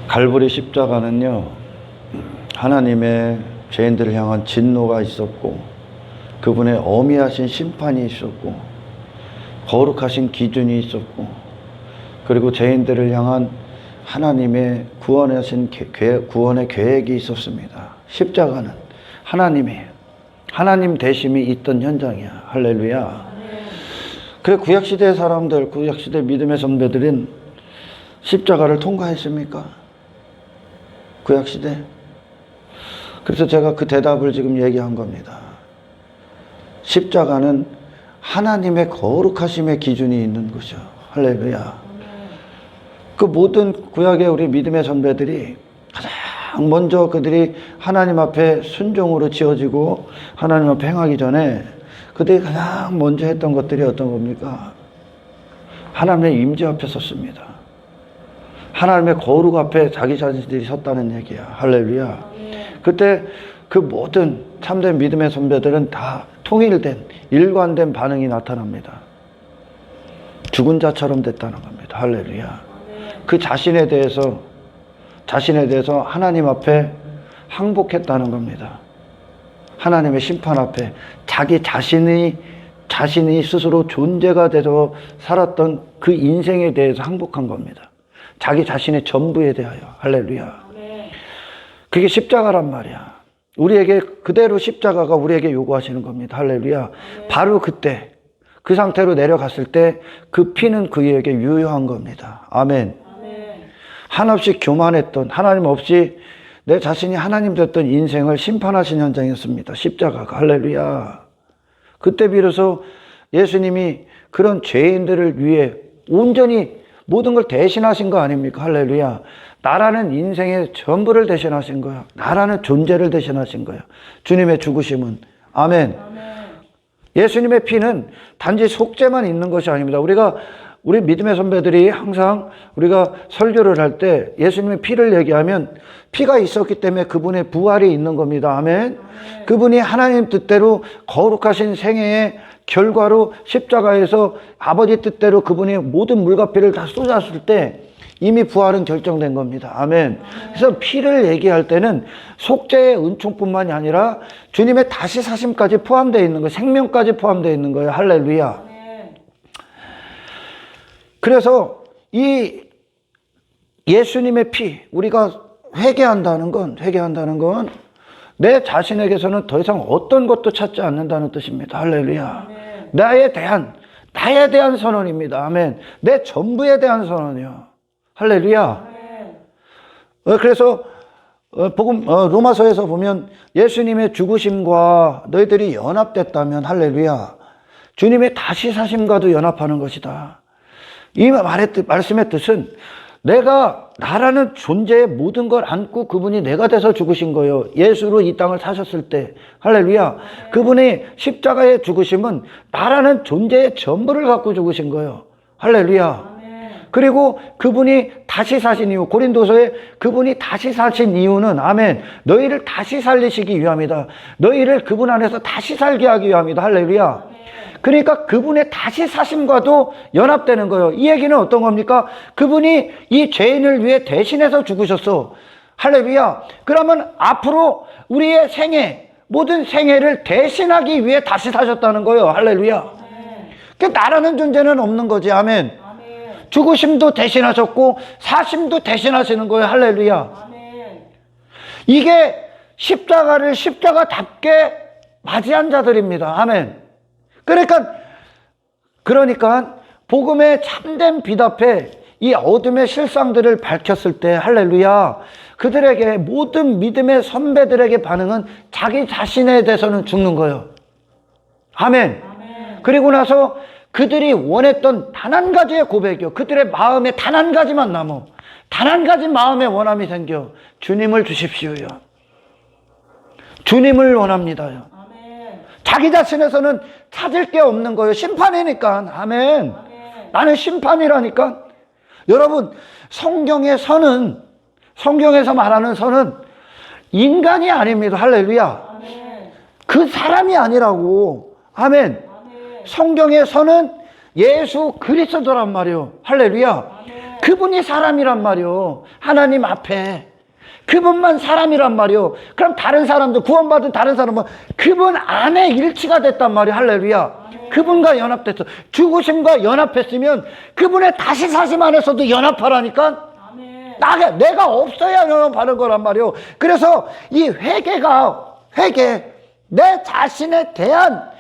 갈보리 십자가는요, 하나님의 죄인들을 향한 진노가 있었고, 그분의 어미하신 심판이 있었고, 거룩하신 기준이 있었고, 그리고 죄인들을 향한 하나님의 구원의 계획이 있었습니다. 십자가는 하나님 대심이 있던 현장이야. 할렐루야. 그래, 구약시대 사람들, 구약시대 믿음의 선배들은 십자가를 통과했습니까? 구약시대. 그래서 제가 그 대답을 지금 얘기한 겁니다. 십자가는 하나님의 거룩하심의 기준이 있는 것이죠. 할렐루야. 그 모든 구약의 우리 믿음의 선배들이 가장 먼저 그들이 하나님 앞에 순종으로 지어지고 하나님 앞에 행하기 전에 그들이 가장 먼저 했던 것들이 어떤 겁니까? 하나님의 임재 앞에 섰습니다. 하나님의 거룩 앞에 자기 자신들이 섰다는 얘기야. 할렐루야. 그때 그 모든 참된 믿음의 선배들은 다 통일된, 일관된 반응이 나타납니다. 죽은 자처럼 됐다는 겁니다. 할렐루야. 그 자신에 대해서 하나님 앞에 항복했다는 겁니다. 하나님의 심판 앞에 자기 자신이 스스로 존재가 돼서 살았던 그 인생에 대해서 항복한 겁니다. 자기 자신의 전부에 대하여. 할렐루야. 그게 십자가란 말이야. 우리에게 그대로 십자가가 우리에게 요구하시는 겁니다. 할렐루야. 바로 그때 그 상태로 내려갔을 때 그 피는 그에게 유효한 겁니다. 아멘. 한없이 교만했던, 하나님 없이 내 자신이 하나님 됐던 인생을 심판하신 현장이었습니다. 십자가가. 할렐루야. 그때 비로소 예수님이 그런 죄인들을 위해 온전히 모든 걸 대신하신 거 아닙니까? 할렐루야. 나라는 인생의 전부를 대신하신 거야. 나라는 존재를 대신하신 거야. 주님의 죽으심은. 아멘. 예수님의 피는 단지 속죄만 있는 것이 아닙니다. 우리 믿음의 선배들이 항상 우리가 설교를 할 때 예수님의 피를 얘기하면 피가 있었기 때문에 그분의 부활이 있는 겁니다. 아멘. 그분이 하나님 뜻대로 거룩하신 생애의 결과로 십자가에서 아버지 뜻대로 그분의 모든 물과 피를 다 쏟았을 때 이미 부활은 결정된 겁니다. 아멘. 그래서 피를 얘기할 때는 속죄의 은총뿐만이 아니라 주님의 다시 사심까지 포함되어 있는 거예요. 생명까지 포함되어 있는 거예요. 할렐루야. 그래서 이 예수님의 피, 우리가 회개한다는 건 내 자신에게서는 더 이상 어떤 것도 찾지 않는다는 뜻입니다. 할렐루야. 나에 대한 선언입니다. 아멘. 내 전부에 대한 선언이요. 할렐루야. 그래서 로마서에서 보면 예수님의 죽으심과 너희들이 연합됐다면, 할렐루야, 주님의 다시 사심과도 연합하는 것이다. 이 말씀의 뜻은 나라는 존재의 모든 걸 안고 그분이 내가 돼서 죽으신 거예요. 예수로 이 땅을 사셨을 때. 할렐루야. 그분의 십자가의 죽으심은 나라는 존재의 전부를 갖고 죽으신 거예요. 할렐루야. 그리고 그분이 다시 사신 이유, 고린도서에 그분이 다시 사신 이유는, 아멘, 너희를 다시 살리시기 위함이다. 너희를 그분 안에서 다시 살게 하기 위함이다. 할렐루야. 그러니까 그분의 다시 사심과도 연합되는 거예요. 이 얘기는 어떤 겁니까? 그분이 이 죄인을 위해 대신해서 죽으셨어. 할렐루야. 그러면 앞으로 우리의 모든 생애를 대신하기 위해 다시 사셨다는 거예요. 할렐루야. 그러니까 나라는 존재는 없는 거지. 아멘. 죽으심도 대신하셨고 사심도 대신하시는 거예요. 할렐루야. 이게 십자가를 십자가답게 맞이한 자들입니다. 아멘. 그러니까 복음의 참된 빛 앞에 이 어둠의 실상들을 밝혔을 때, 할렐루야, 그들에게, 모든 믿음의 선배들에게 반응은 자기 자신에 대해서는 죽는 거예요. 아멘. 그리고 나서 그들이 원했던 단 한 가지의 고백이요, 그들의 마음에 단 한 가지만 남어. 단 한 가지 마음의 원함이 생겨. 주님을 주십시오요. 주님을 원합니다요. 자기 자신에서는 찾을 게 없는 거예요. 심판이니까. 아멘. 나는 심판이라니까. 여러분, 성경에서 말하는 선은 인간이 아닙니다. 할렐루야. 그 사람이 아니라고. 아멘. 성경의 선은 예수 그리스도란 말이에요. 할렐루야. 그분이 사람이란 말이요. 하나님 앞에. 그분만 사람이란 말이요. 그럼 다른 사람들, 구원받은 다른 사람은 그분 안에 일치가 됐단 말이요. 할렐루야. 그분과 연합됐어. 죽으심과 연합했으면 그분의 다시 사심 안에서도 연합하라니까. 내가 없어야 연합하는 거란 말이요. 그래서 이 회개, 내 자신에 대한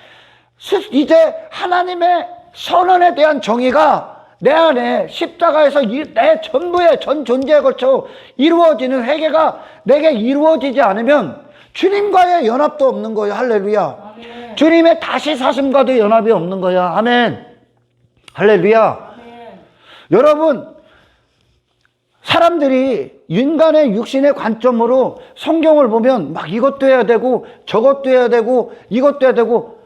이제 하나님의 선언에 대한 정의가 내 안에 십자가에서 내 전부의 전 존재에 걸쳐 이루어지는 회개가 내게 이루어지지 않으면 주님과의 연합도 없는 거예요. 할렐루야. 아멘. 주님의 다시 사심과도 연합이 없는 거야. 아멘. 할렐루야. 아멘. 여러분, 사람들이 인간의 육신의 관점으로 성경을 보면 막 이것도 해야 되고 저것도 해야 되고 이것도 해야 되고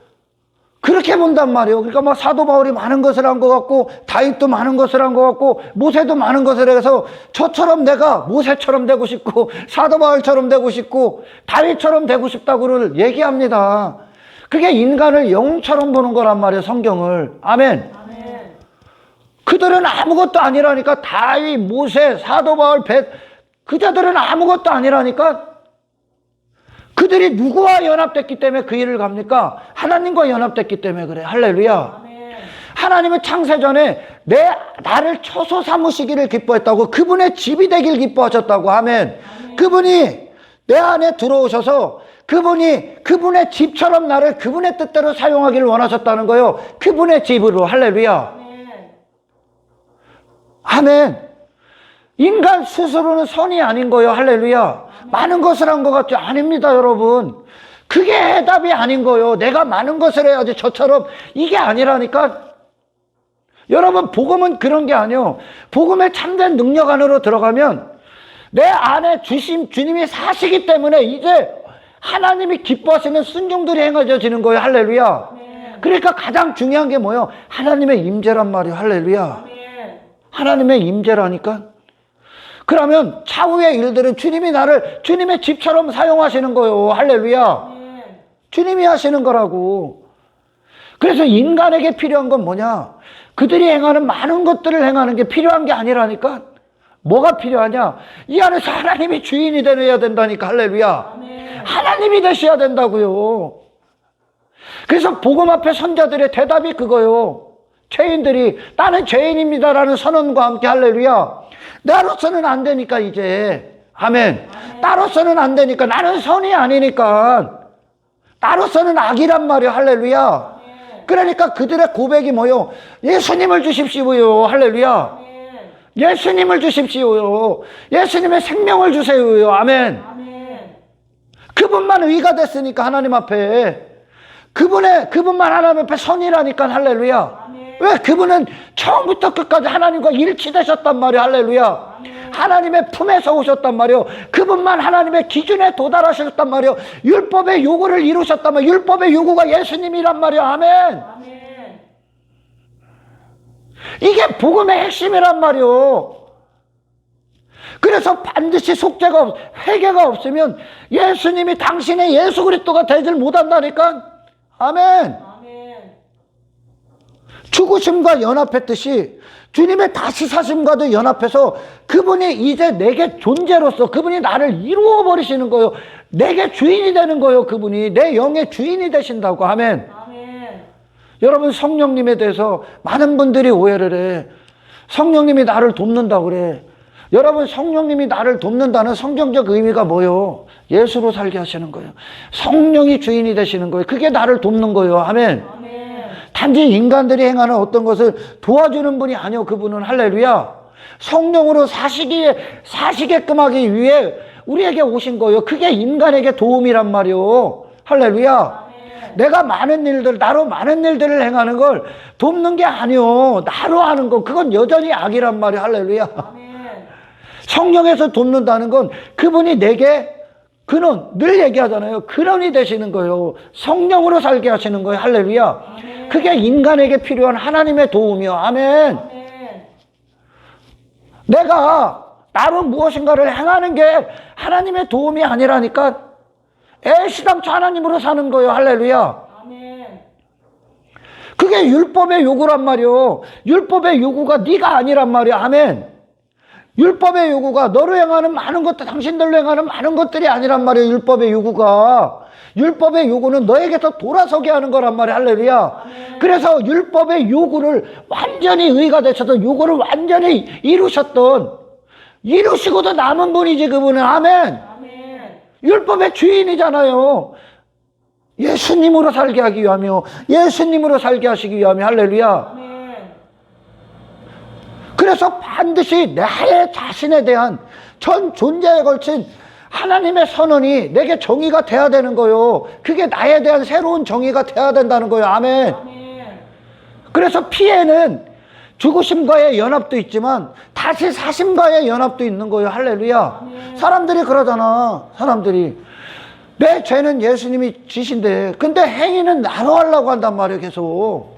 그렇게 본단 말이에요. 그러니까 막 사도 바울이 많은 것을 한 것 같고 다윗도 많은 것을 한 것 같고 모세도 많은 것을 해서 저처럼 내가 모세처럼 되고 싶고 사도 바울처럼 되고 싶고 다윗처럼 되고 싶다고를 얘기합니다. 그게 인간을 영처럼 보는 거란 말이에요. 성경을. 아멘. 아멘. 그들은 아무것도 아니라니까. 다윗, 모세, 사도 바울, 그자들은 아무것도 아니라니까. 그들이 누구와 연합됐기 때문에 그 일을 갑니까? 하나님과 연합됐기 때문에 그래. 할렐루야. 아멘. 하나님은 창세전에 나를 처소 삼으시기를 기뻐했다고. 그분의 집이 되길 기뻐하셨다고. 아멘. 아멘. 그분이 내 안에 들어오셔서 그분의 집처럼 나를 그분의 뜻대로 사용하기를 원하셨다는 거예요. 그분의 집으로. 할렐루야. 아멘. 아멘. 인간 스스로는 선이 아닌 거예요. 할렐루야. 많은 것을 한 것 같죠? 아닙니다, 여러분. 그게 해답이 아닌 거예요. 내가 많은 것을 해야지 저처럼. 이게 아니라니까. 여러분, 복음은 그런 게 아니에요. 복음의 참된 능력 안으로 들어가면 내 안에 주님이 사시기 때문에 이제 하나님이 기뻐하시는 순종들이 행해져지는 거예요. 할렐루야. 그러니까 가장 중요한 게 뭐예요? 하나님의 임재란 말이에요. 할렐루야. 하나님의 임재라니까. 그러면 차후의 일들은 주님이 나를 주님의 집처럼 사용하시는 거예요. 할렐루야. 주님이 하시는 거라고. 그래서 인간에게 필요한 건 뭐냐? 그들이 행하는 많은 것들을 행하는 게 필요한 게 아니라니까. 뭐가 필요하냐? 이 안에서 하나님이 주인이 되어야 된다니까. 할렐루야. 하나님이 되셔야 된다고요. 그래서 복음 앞에 선자들의 대답이 그거요. 죄인들이 나는 죄인입니다라는 선언과 함께 할렐루야. 나로서는 안 되니까 이제. 아멘. 나로서는 안 되니까. 나는 선이 아니니까. 나로서는 악이란 말이야. 할렐루야. 그러니까 그들의 고백이 뭐요? 예수님을 주십시오요. 할렐루야. 예수님을 주십시오요. 예수님의 생명을 주세요요. 아멘. 그분만 의가 됐으니까 하나님 앞에. 그분만 하나님 앞에 선이라니까. 할렐루야. 왜? 그분은 처음부터 끝까지 하나님과 일치되셨단 말이에요. 할렐루야. 하나님의 품에서 오셨단 말이에요. 그분만 하나님의 기준에 도달하셨단 말이에요. 율법의 요구를 이루셨단 말이에요. 율법의 요구가 예수님이란 말이에요. 아멘. 이게 복음의 핵심이란 말이에요. 그래서 반드시 속죄가 회개가 없으면 예수님이 당신의 예수 그리스도가 되질 못한다니까. 아멘. 죽으심과 연합했듯이 주님의 다시 사심과도 연합해서 그분이 이제 내게 존재로서 그분이 나를 이루어 버리시는 거예요. 내게 주인이 되는 거예요. 그분이 내 영의 주인이 되신다고. 아멘. 여러분, 성령님에 대해서 많은 분들이 오해를 해. 성령님이 나를 돕는다고 그래. 여러분, 성령님이 나를 돕는다는 성경적 의미가 뭐예요? 예수로 살게 하시는 거예요. 성령이 주인이 되시는 거예요. 그게 나를 돕는 거예요. 아멘. 단지 인간들이 행하는 어떤 것을 도와주는 분이 아니요. 그분은 할렐루야. 성령으로 사시게끔 하기 위해 우리에게 오신 거예요. 그게 인간에게 도움이란 말이요. 할렐루야. 내가 나로 많은 일들을 행하는 걸 돕는 게 아니요. 나로 하는 거, 그건 여전히 악이란 말이야. 할렐루야. 성령에서 돕는다는 건 그분이 내게 늘 얘기하잖아요. 근원이 되시는 거예요. 성령으로 살게 하시는 거예요. 할렐루야. 그게 인간에게 필요한 하나님의 도움이요. 아멘. 내가 나로 무엇인가를 행하는 게 하나님의 도움이 아니라니까. 애시당초 하나님으로 사는 거예요. 할렐루야. 그게 율법의 요구란 말이요. 율법의 요구가 네가 아니란 말이야. 아멘. 율법의 요구가 너로 행하는 많은 것들, 당신들로 행하는 많은 것들이 아니란 말이에요. 율법의 요구가. 율법의 요구는 너에게서 돌아서게 하는 거란 말이에요. 할렐루야. 그래서 율법의 요구를 완전히 의가 되셔서 요구를 완전히 이루시고도 남은 분이지 그분은. 아멘. 율법의 주인이잖아요. 예수님으로 살게 하기 위하며 예수님으로 살게 하시기 위하며. 할렐루야. 그래서 반드시 나의 자신에 대한 전 존재에 걸친 하나님의 선언이 내게 정의가 돼야 되는 거요. 그게 나에 대한 새로운 정의가 돼야 된다는 거예요. 아멘. 그래서 피에는 죽으심과의 연합도 있지만 다시 사심과의 연합도 있는 거예요. 할렐루야. 사람들이 그러잖아. 사람들이 내 죄는 예수님이 지신데 근데 행위는 나로 하려고 한단 말이에요. 계속.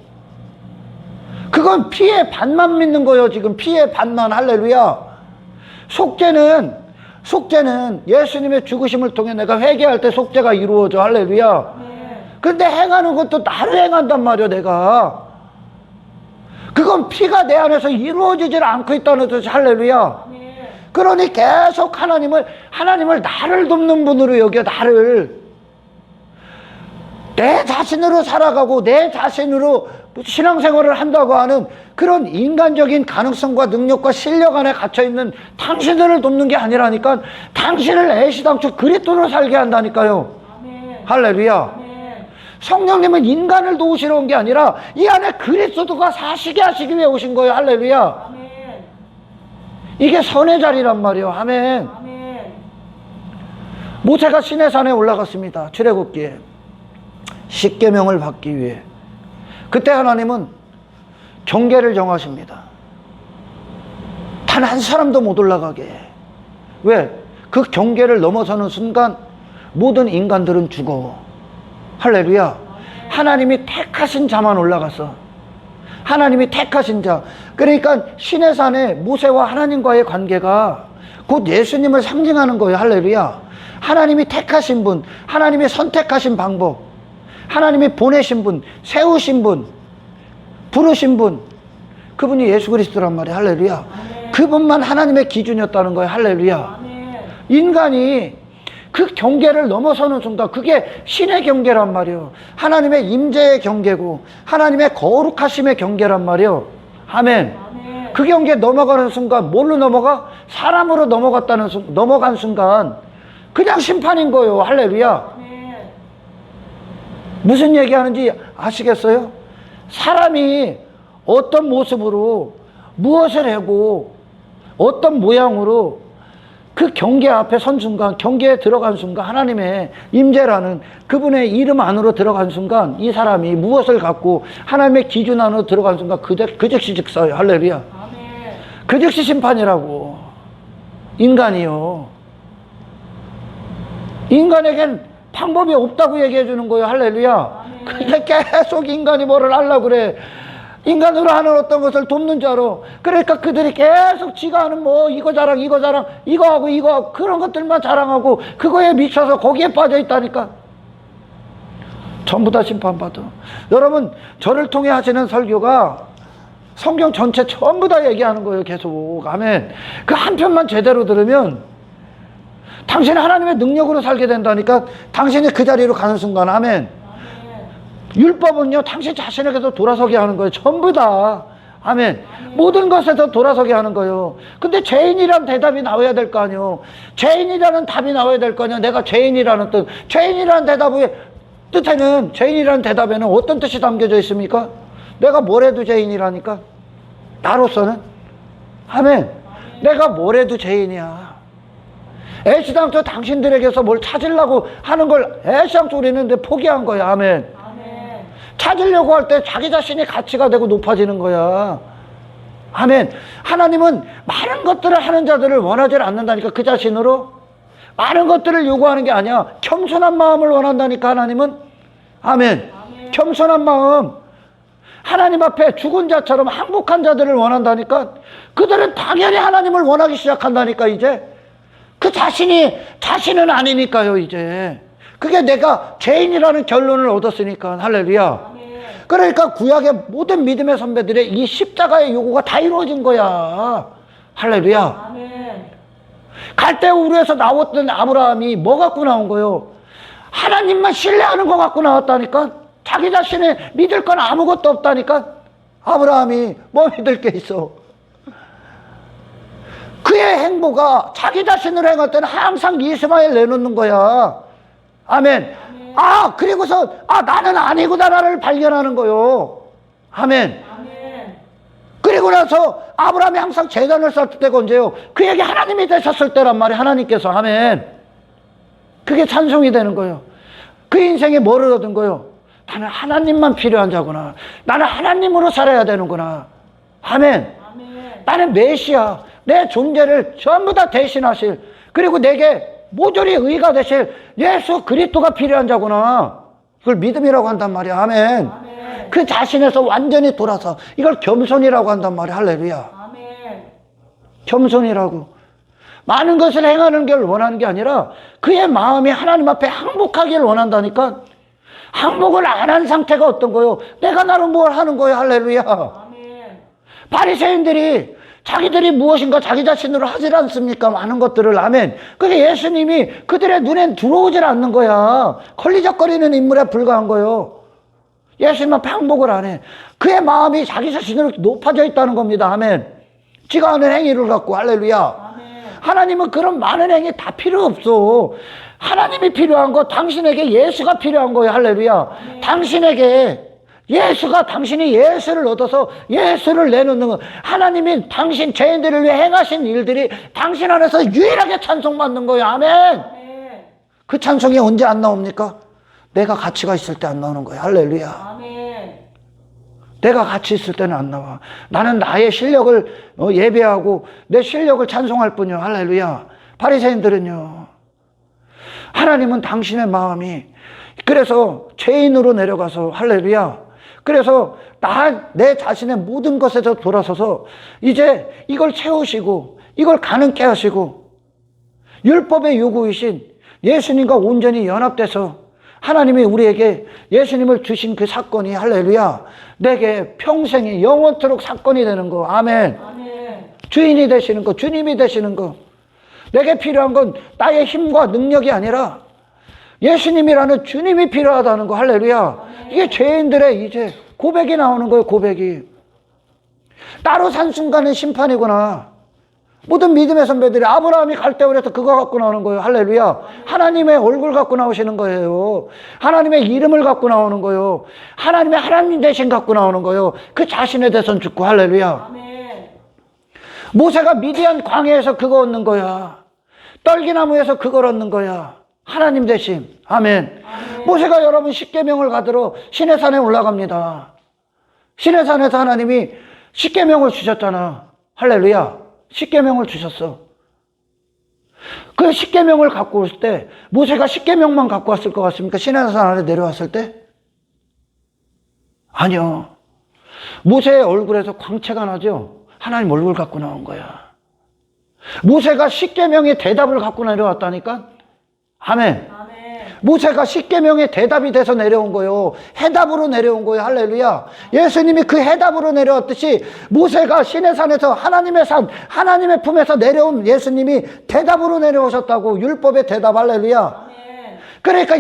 그건 피의 반만 믿는 거예요. 지금 피의 반만. 할렐루야. 속죄는 예수님의 죽으심을 통해 내가 회개할 때 속죄가 이루어져. 할렐루야. 근데 행하는 것도 나를 행한단 말이에요. 내가. 그건 피가 내 안에서 이루어지질 않고 있다는 뜻이. 할렐루야. 그러니 계속 하나님을 나를 돕는 분으로 여겨. 나를 내 자신으로 살아가고 내 자신으로 신앙생활을 한다고 하는 그런 인간적인 가능성과 능력과 실력 안에 갇혀있는 당신들을 돕는 게 아니라니까 당신을 애시당초 그리스도로 살게 한다니까요. 아멘. 할렐루야. 아멘. 성령님은 인간을 도우시러 온 게 아니라 이 안에 그리스도가 사시게 하시기 위해 오신 거예요. 할렐루야. 아멘. 이게 선의 자리란 말이에요. 아멘. 아멘. 모세가 시내산에 올라갔습니다. 출애굽기에 십계명을 받기 위해. 그때 하나님은 경계를 정하십니다. 단 한 사람도 못 올라가게. 왜? 그 경계를 넘어서는 순간 모든 인간들은 죽어. 할렐루야. 하나님이 택하신 자만 올라갔어. 하나님이 택하신 자. 그러니까 시내산에 모세와 하나님과의 관계가 곧 예수님을 상징하는 거예요. 할렐루야. 하나님이 택하신 분, 하나님이 선택하신 방법, 하나님이 보내신 분, 세우신 분, 부르신 분, 그분이 예수 그리스도란 말이에요. 할렐루야. 아멘. 그분만 하나님의 기준이었다는 거예요. 할렐루야. 아멘. 인간이 그 경계를 넘어서는 순간 그게 신의 경계란 말이에요. 하나님의 임재의 경계고 하나님의 거룩하심의 경계란 말이에요. 아멘. 아멘. 그 경계 넘어가는 순간 뭘로 넘어가? 사람으로 넘어간 순간 그냥 심판인 거예요. 할렐루야. 무슨 얘기하는지 아시겠어요? 사람이 어떤 모습으로 무엇을 하고 어떤 모양으로 그 경계 앞에 선 순간, 경계에 들어간 순간 하나님의 임재라는 그분의 이름 안으로 들어간 순간 이 사람이 무엇을 갖고 하나님의 기준 안으로 들어간 순간 그 즉시 즉사요. 할렐루야. 아멘. 그 즉시 심판이라고. 인간이요. 인간에겐 방법이 없다고 얘기해 주는 거예요. 할렐루야. 근데 계속 인간이 뭐를 하려고 그래. 인간으로 하는 어떤 것을 돕는 자로. 그러니까 그들이 계속 지가 하는 뭐 이거 자랑 이거 하고 그런 것들만 자랑하고 그거에 미쳐서 거기에 빠져 있다니까. 전부 다 심판받아. 여러분, 저를 통해 하시는 설교가 성경 전체 전부 다 얘기하는 거예요. 계속. 아멘. 그 한 편만 제대로 들으면 당신은 하나님의 능력으로 살게 된다니까. 당신이 그 자리로 가는 순간. 아멘. 율법은요, 당신 자신에게서 돌아서게 하는 거예요. 전부 다. 아멘. 모든 것에서 돌아서게 하는 거예요. 근데 죄인이란 대답이 나와야 될 거 아니에요. 죄인이라는 답이 나와야 될 거 아니에요. 내가 죄인이라는 뜻. 죄인이라는 죄인이라는 대답에는 어떤 뜻이 담겨져 있습니까? 내가 뭘 해도 죄인이라니까. 나로서는. 아멘. 내가 뭘 해도 죄인이야. 애시당초 당신들에게서 뭘 찾으려고 하는 걸 애시당초 우리는 포기한 거야. 아멘. 아멘. 찾으려고 할 때 자기 자신이 가치가 되고 높아지는 거야. 아멘. 하나님은 많은 것들을 하는 자들을 원하지 않는다니까. 그 자신으로 많은 것들을 요구하는 게 아니야. 겸손한 마음을 원한다니까. 하나님은. 아멘. 아멘. 겸손한 마음. 하나님 앞에 죽은 자처럼 항복한 자들을 원한다니까. 그들은 당연히 하나님을 원하기 시작한다니까. 이제 그 자신은 아니니까요. 이제 그게 내가 죄인이라는 결론을 얻었으니까. 할렐루야. 아멘. 그러니까 구약의 모든 믿음의 선배들의 이 십자가의 요구가 다 이루어진 거야. 할렐루야. 아멘. 갈대아 우르에서 나왔던 아브라함이 뭐 갖고 나온 거요? 하나님만 신뢰하는 거 갖고 나왔다니까. 자기 자신의 믿을 건 아무것도 없다니까. 아브라함이 뭐 믿을 게 있어? 그의 행보가 자기 자신으로 행할 때는 항상 이스마엘 내놓는 거야. 아멘. 아, 그리고서 나는 아니구나를 발견하는 거요. 아멘. 그리고 나서 아브라함이 항상 제단을 쌓을 때가 언제요? 그에게 하나님이 되셨을 때란 말이에요. 하나님께서. 아멘. 그게 찬송이 되는 거예요. 그 인생에 뭐를 얻은 거예요? 나는 하나님만 필요한 자구나. 나는 하나님으로 살아야 되는구나. 아멘. 나는 메시아, 내 존재를 전부 다 대신하실, 그리고 내게 모조리 의가 되실 예수 그리스도가 필요한 자구나. 그걸 믿음이라고 한단 말이야. 아멘. 그 자신에서 완전히 돌아서 이걸 겸손이라고 한단 말이야. 할렐루야. 겸손이라고. 많은 것을 행하는 걸 원하는 게 아니라 그의 마음이 하나님 앞에 항복하기를 원한다니까. 항복을 안 한 상태가 어떤 거요? 내가 나로 뭘 하는 거예요? 할렐루야. 바리새인들이 자기들이 무엇인가 자기 자신으로 하질 않습니까? 많은 것들을. 아멘. 그게 예수님이 그들의 눈엔 들어오질 않는 거야. 걸리적거리는 인물에 불과한 거요. 예수님은 항복을 안 해. 그의 마음이 자기 자신으로 높아져 있다는 겁니다. 아멘. 지가 하는 행위를 갖고. 할렐루야. 하나님은 그런 많은 행위 다 필요 없어. 하나님이 필요한 거, 당신에게 예수가 필요한 거예요. 할렐루야. 당신에게 예수가, 당신이 예수를 얻어서 예수를 내놓는 거. 하나님이 당신 죄인들을 위해 행하신 일들이 당신 안에서 유일하게 찬송받는 거예요. 아멘. 그 찬송이 언제 안 나옵니까? 내가 가치가 있을 때 안 나오는 거예요. 할렐루야. 내가 같이 있을 때는 안 나와. 나는 나의 실력을 예배하고 내 실력을 찬송할 뿐이요. 할렐루야. 바리새인들은요. 하나님은 당신의 마음이, 그래서 죄인으로 내려가서, 할렐루야. 그래서 내 자신의 모든 것에서 돌아서서 이제 이걸 채우시고 이걸 가능케 하시고 율법의 요구이신 예수님과 온전히 연합돼서 하나님이 우리에게 예수님을 주신 그 사건이, 할렐루야, 내게 평생이 영원토록 사건이 되는 거. 아멘. 주인이 되시는 거, 주님이 되시는 거. 내게 필요한 건 나의 힘과 능력이 아니라 예수님이라는 주님이 필요하다는 거. 할렐루야. 이게 죄인들의 이제 고백이 나오는 거예요. 고백이. 따로 산 순간은 심판이구나. 모든 믿음의 선배들이 아브라함이 갈대아에서 그거 갖고 나오는 거예요. 할렐루야. 하나님의 얼굴 갖고 나오시는 거예요. 하나님의 이름을 갖고 나오는 거예요. 하나님의 하나님 대신 갖고 나오는 거예요. 그 자신에 대해서는 죽고. 할렐루야. 아멘. 모세가 미디안 광야에서 그거 얻는 거야. 떨기나무에서 그걸 얻는 거야. 하나님 대신. 아멘. 아멘. 모세가 여러분 십계명을 받으러 시내산에 올라갑니다. 시내산에서 하나님이 십계명을 주셨잖아. 할렐루야. 십계명을 주셨어. 그 십계명을 갖고 올 때 모세가 십계명만 갖고 왔을 것 같습니까? 시내산 아래 내려왔을 때? 아니요. 모세의 얼굴에서 광채가 나죠. 하나님 얼굴 갖고 나온 거야. 모세가 십계명의 대답을 갖고 내려왔다니까? 아멘. 모세가 십계명의 대답이 돼서 내려온 거예요. 해답으로 내려온 거예요. 할렐루야. 예수님이 그 해답으로 내려왔듯이 모세가 시내산에서 하나님의 산, 하나님의 품에서 내려온 예수님이 대답으로 내려오셨다고. 율법의 대답. 할렐루야. 그러니까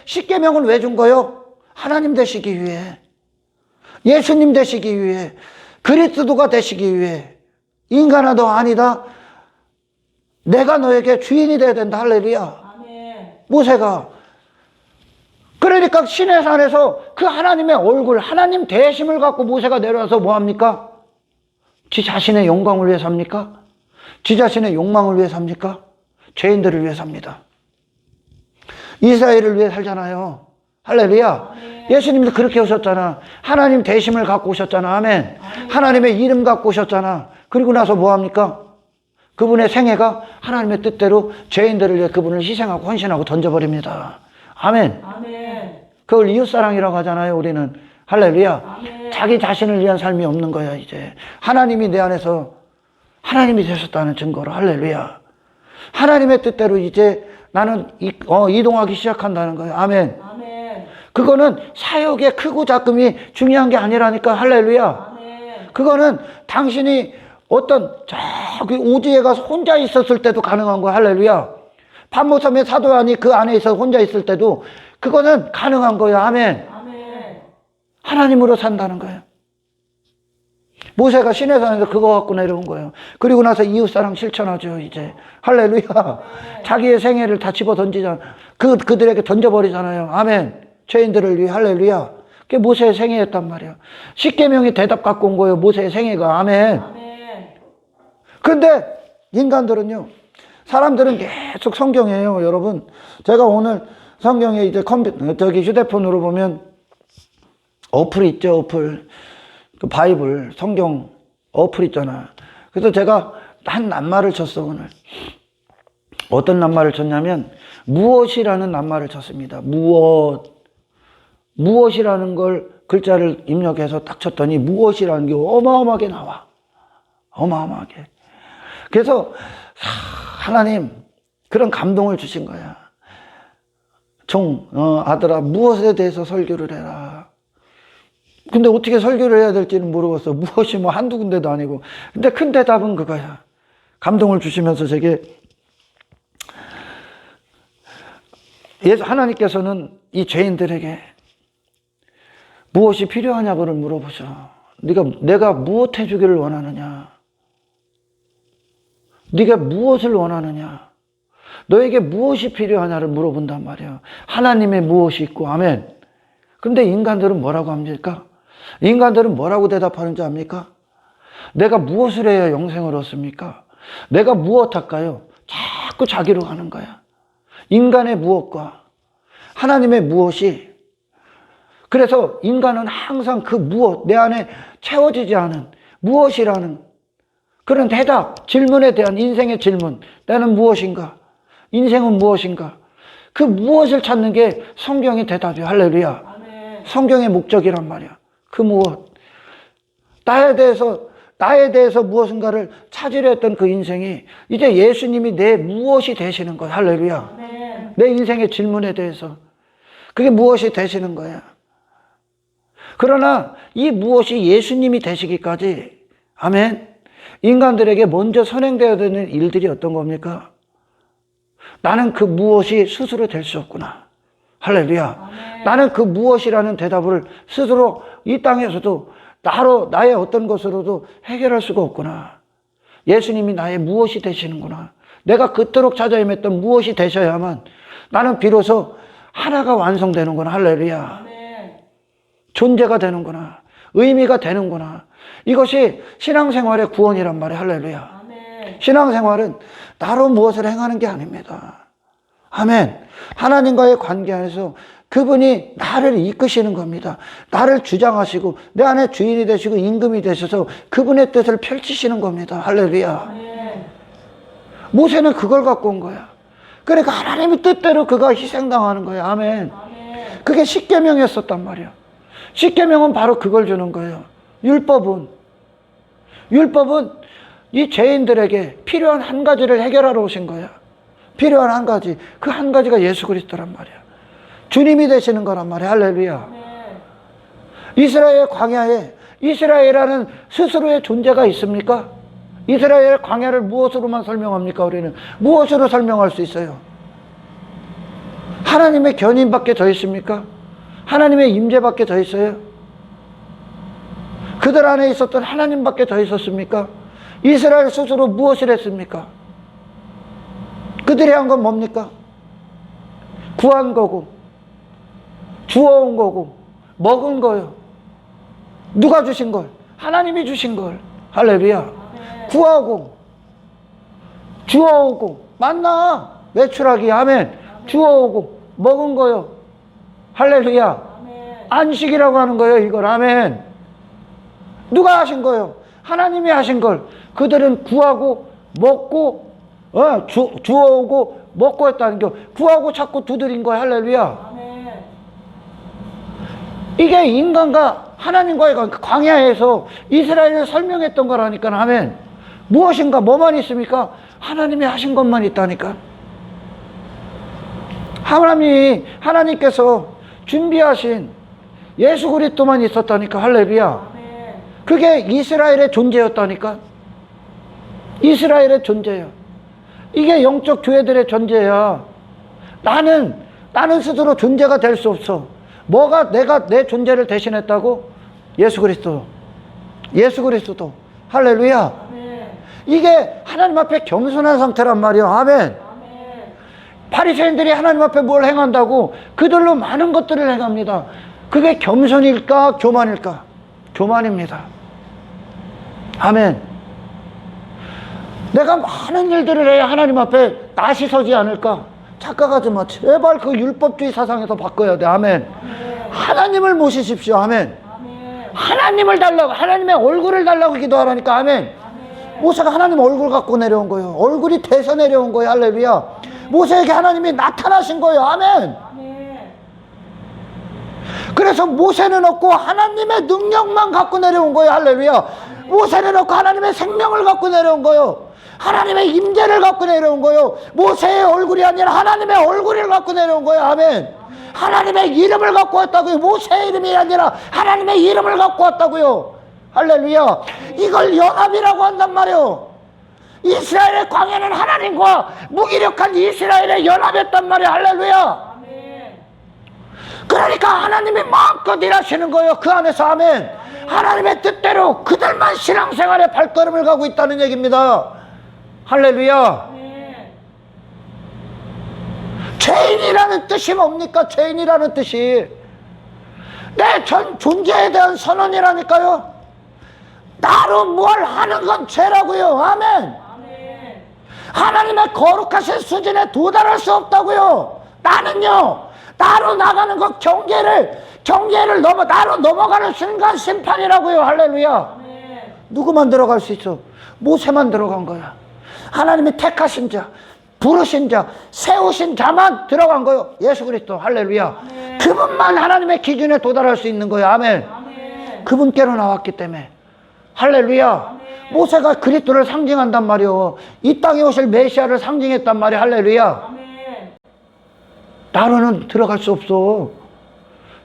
십계명은 왜 준 거예요? 하나님 되시기 위해, 예수님 되시기 위해, 그리스도가 되시기 위해. 인간아 너 아니다. 내가 너에게 주인이 돼야 된다. 할렐루야. 모세가. 그러니까 시내산에서 그 하나님의 얼굴, 하나님 대심을 갖고 모세가 내려와서 뭐합니까? 지 자신의 영광을 위해 삽니까? 지 자신의 욕망을 위해 삽니까? 죄인들을 위해 삽니다. 이스라엘을 위해 살잖아요. 할렐루야. 예수님도 그렇게 오셨잖아. 하나님 대심을 갖고 오셨잖아. 아멘. 하나님의 이름 갖고 오셨잖아. 그리고 나서 뭐합니까? 그분의 생애가 하나님의 뜻대로 죄인들을 위해 그분을 희생하고 헌신하고 던져버립니다. 아멘. 그걸 이웃사랑이라고 하잖아요. 우리는. 할렐루야. 아멘. 자기 자신을 위한 삶이 없는 거야. 이제 하나님이 내 안에서 하나님이 되셨다는 증거로. 할렐루야. 하나님의 뜻대로 이제 나는 이동하기 시작한다는 거예요. 아멘. 그거는 사역의 크고 작음이 중요한 게 아니라니까. 할렐루야. 그거는 당신이 어떤 저기 오지에 가서 혼자 있었을 때도 가능한 거야. 할렐루야. 반모섬의 사도안이 그 안에 있어서 혼자 있을 때도 그거는 가능한 거야. 아멘. 아멘. 하나님으로 산다는 거예요. 모세가 시내산에서 그거 갖고 내려온 거예요. 그리고 나서 이웃사랑 실천하죠. 이제 할렐루야. 자기의 생애를 다 집어 던지잖아. 그들에게 던져버리잖아요. 아멘. 죄인들을 위해 할렐루야. 그게 모세의 생애였단 말이야. 십계명이 대답 갖고 온 거예요. 모세의 생애가. 아멘. 아멘. 근데 인간들은요, 사람들은 계속 성경이에요. 여러분, 제가 오늘 성경에 이제 휴대폰으로 보면 어플 있죠. 어플. 그 바이블, 성경 어플 있잖아. 그래서 제가 한 낱말을 쳤어, 오늘. 어떤 낱말을 쳤냐면, 무엇이라는 낱말을 쳤습니다. 무엇이라는 걸 글자를 입력해서 딱 쳤더니 무엇이라는 게 어마어마하게 나와. 어마어마하게. 그래서 하나님 그런 감동을 주신 거야. 아들아, 무엇에 대해서 설교를 해라. 근데 어떻게 설교를 해야 될지는 모르겠어. 무엇이 뭐 한두 군데도 아니고. 근데 큰 대답은 그거야. 감동을 주시면서 제게 하나님께서는 이 죄인들에게 무엇이 필요하냐고를 물어보셔. 내가 무엇 해주기를 원하느냐? 네가 무엇을 원하느냐? 너에게 무엇이 필요하냐를 물어본단 말이야. 하나님의 무엇이 있고, 아멘. 근데 인간들은 뭐라고 합니까? 인간들은 뭐라고 대답하는지 압니까? 내가 무엇을 해야 영생을 얻습니까? 내가 무엇 할까요? 자꾸 자기로 가는 거야. 인간의 무엇과 하나님의 무엇이. 그래서 인간은 항상 그 무엇, 내 안에 채워지지 않은 무엇이라는 그런 대답, 질문에 대한 인생의 질문. 나는 무엇인가? 인생은 무엇인가? 그 무엇을 찾는 게 성경의 대답이야. 할렐루야. 아멘. 성경의 목적이란 말이야. 그 무엇. 나에 대해서 무엇인가를 찾으려 했던 그 인생이 이제 예수님이 내 무엇이 되시는 거야. 할렐루야. 아멘. 내 인생의 질문에 대해서. 그게 무엇이 되시는 거야. 그러나 이 무엇이 예수님이 되시기까지, 아멘, 인간들에게 먼저 선행되어야 되는 일들이 어떤 겁니까? 나는 그 무엇이 스스로 될 수 없구나. 할렐루야. 아멘. 나는 그 무엇이라는 대답을 스스로 이 땅에서도 나의 어떤 것으로도 해결할 수가 없구나. 예수님이 나의 무엇이 되시는구나. 내가 그토록 찾아 헤맸던 무엇이 되셔야만 나는 비로소 하나가 완성되는구나. 할렐루야. 아멘. 존재가 되는구나. 의미가 되는구나. 이것이 신앙생활의 구원이란 말이야. 할렐루야. 아멘. 신앙생활은 나로 무엇을 행하는 게 아닙니다. 아멘. 하나님과의 관계 안에서 그분이 나를 이끄시는 겁니다. 나를 주장하시고 내 안에 주인이 되시고 임금이 되셔서 그분의 뜻을 펼치시는 겁니다. 할렐루야. 아멘. 모세는 그걸 갖고 온 거야. 그러니까 하나님의 뜻대로 그가 희생당하는 거야. 아멘. 아멘. 그게 십계명이었었단 말이야. 십계명은 바로 그걸 주는 거예요. 율법은 이 죄인들에게 필요한 한 가지를 해결하러 오신 거야. 필요한 한 가지. 그 한 가지가 예수 그리스도란 말이야. 주님이 되시는 거란 말이야. 할렐루야. 아멘. 이스라엘 광야에 이스라엘이라는 스스로의 존재가 있습니까? 이스라엘 광야를 무엇으로만 설명합니까? 우리는 무엇으로 설명할 수 있어요? 하나님의 견인밖에 더 있습니까? 하나님의 임재밖에 더 있어요? 그들 안에 있었던 하나님밖에 더 있었습니까? 이스라엘 스스로 무엇을 했습니까? 그들이 한 건 뭡니까? 구한 거고, 주워온 거고, 먹은 거요. 누가 주신 걸? 하나님이 주신 걸. 할렐루야. 아멘. 구하고, 주워오고, 만나. 외출하기. 아멘. 주워오고, 먹은 거요. 할렐루야. 아멘. 안식이라고 하는 거예요, 이걸. 아멘. 누가 하신 거예요? 하나님이 하신 걸. 그들은 구하고, 먹고, 주워오고, 먹고 했다는 게, 구하고 찾고 두드린 거야. 할렐루야. 아멘. 이게 인간과 하나님과의 광야에서 이스라엘을 설명했던 거라니까. 아멘. 무엇인가, 뭐만 있습니까? 하나님이 하신 것만 있다니까. 하나님께서 준비하신 예수 그리스도만 있었다니까. 할렐루야. 아멘. 그게 이스라엘의 존재였다니까. 이스라엘의 존재야. 이게 영적 교회들의 존재야. 나는 스스로 존재가 될 수 없어. 내가 내 존재를 대신했다고? 예수 그리스도. 할렐루야. 이게 하나님 앞에 겸손한 상태란 말이야. 아멘. 바리새인들이 하나님 앞에 뭘 행한다고? 그들로 많은 것들을 행합니다. 그게 겸손일까? 교만일까? 교만입니다. 아멘. 내가 많은 일들을 해야 하나님 앞에 낯이 서지 않을까? 착각하지 마. 제발 그 율법주의 사상에서 바꿔야 돼. 아멘. 하나님을 모시십시오. 아멘. 하나님을 달라고, 하나님의 얼굴을 달라고 기도하라니까. 아멘. 모세가 하나님 얼굴 갖고 내려온 거예요. 얼굴이 돼서 내려온 거예요. 할렐루야. 모세에게 하나님이 나타나신 거예요. 아멘. 그래서 모세는 없고 하나님의 능력만 갖고 내려온 거예요. 할렐루야. 모세는 없고 하나님의 생명을 갖고 내려온 거예요. 하나님의 임재를 갖고 내려온 거예요. 모세의 얼굴이 아니라 하나님의 얼굴을 갖고 내려온 거예요. 아멘. 하나님의 이름을 갖고 왔다고요. 모세의 이름이 아니라 하나님의 이름을 갖고 왔다고요. 할렐루야. 이걸 연합이라고 한단 말이에요. 이스라엘의 광야는 하나님과 무기력한 이스라엘의 연합했단 말이에요. 할렐루야. 그러니까 하나님이 마음껏 일하시는 거예요. 그 안에서. 아멘. 하나님의 뜻대로 그들만 신앙생활의 발걸음을 가고 있다는 얘기입니다. 할렐루야. 죄인이라는 뜻이 뭡니까? 죄인이라는 뜻이 내 전 존재에 대한 선언이라니까요. 나로 뭘 하는 건 죄라고요. 아멘. 하나님의 거룩하신 수준에 도달할 수 없다고요. 나는요, 나로 나가는 것 경계를 나로 넘어가는 순간 심판이라고요. 할렐루야. 누구만 들어갈 수 있어? 모세만 들어간 거야. 하나님이 택하신 자, 부르신 자, 세우신 자만 들어간 거예요. 예수 그리스도. 할렐루야. 아멘. 그분만 하나님의 기준에 도달할 수 있는 거예요. 아멘. 아멘. 그분께로 나왔기 때문에. 할렐루야. 아멘. 모세가 그리스도를 상징한단 말이요. 이 땅에 오실 메시아를 상징했단 말이야. 할렐루야. 아멘. 나로는 들어갈 수 없어.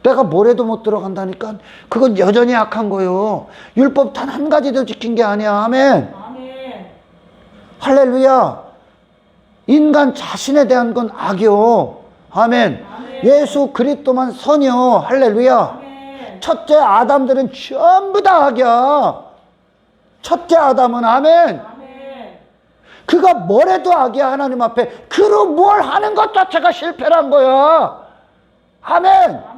내가 뭐래도 못 들어간다니까. 그건 여전히 악한 거예요. 율법 단 한 가지도 지킨 게 아니야. 아멘. 아멘. 할렐루야. 인간 자신에 대한 건 악이요. 아멘. 아멘. 예수 그리스도만 선이요. 할렐루야. 아멘. 첫째 아담들은 전부 다 악이야. 첫째 아담은. 아멘. 아멘. 그가 뭐래도 악이야. 하나님 앞에. 그로 뭘 하는 것 자체가 실패란 거야. 아멘. 아멘.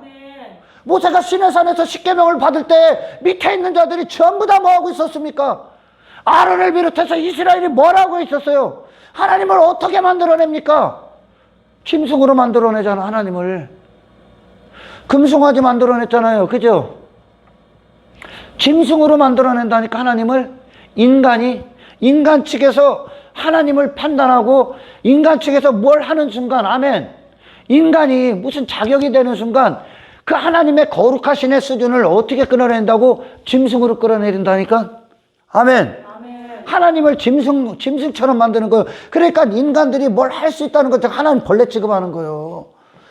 모세가 시내산에서 십계명을 받을 때 밑에 있는 자들이 전부 다 뭐하고 있었습니까? 아론을 비롯해서 이스라엘이 뭐라고 있었어요? 하나님을 어떻게 만들어냅니까? 짐승으로 만들어내잖아. 하나님을 금송아지 만들어냈잖아요. 그죠? 짐승으로 만들어낸다니까. 하나님을. 인간 측에서 하나님을 판단하고 인간 측에서 뭘 하는 순간. 아멘. 인간이 무슨 자격이 되는 순간 그 하나님의 거룩하신의 수준을 어떻게 끌어낸다고? 짐승으로 끌어내린다니까. 아멘. 하나님을 짐승처럼 만드는 거예요. 그러니까 인간들이 뭘 할 수 있다는 것을 하나님 벌레 취급하는 거예요.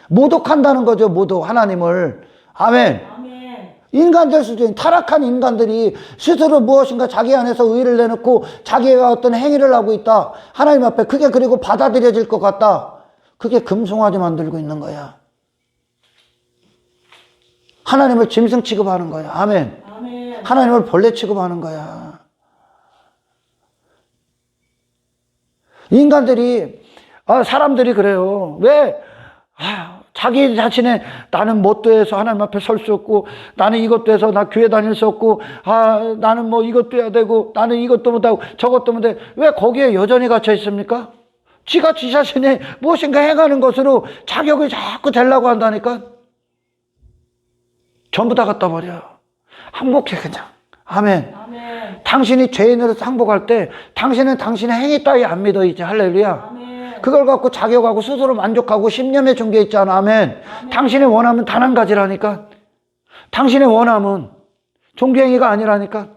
모독한다는 거죠. 모독. 하나님을. 아멘. 아멘. 인간들 수준, 타락한 인간들이 스스로 무엇인가 자기 안에서 의를 내놓고 자기가 어떤 행위를 하고 있다. 하나님 앞에 그게 그리고 받아들여질 것 같다. 그게 금송아지 만들고 있는 거야. 하나님을 짐승 취급하는 거야. 아멘. 아멘. 하나님을 벌레 취급하는 거야. 인간들이, 사람들이 그래요. 왜? 자기 자신의 나는 뭣도 해서 하나님 앞에 설 수 없고, 나는 이것도 해서 나 교회 다닐 수 없고, 나는 뭐 이것도 해야 되고, 나는 이것도 못하고, 저것도 못해. 왜 거기에 여전히 갇혀 있습니까? 지가 지 자신이 무엇인가 해가는 것으로 자격을 자꾸 되려고 한다니까? 전부 다 갖다 버려. 항복해, 그냥. 아멘. 아멘. 당신이 죄인으로서 항복할 때 당신은 당신의 행위 따위 안 믿어 이제. 할렐루야. 아멘. 그걸 갖고 자격하고 스스로 만족하고 신념에 중개 있잖아. 아멘. 아멘. 당신의 원함은 단 한 가지라니까. 당신의 원함은 종교행위가 아니라니까.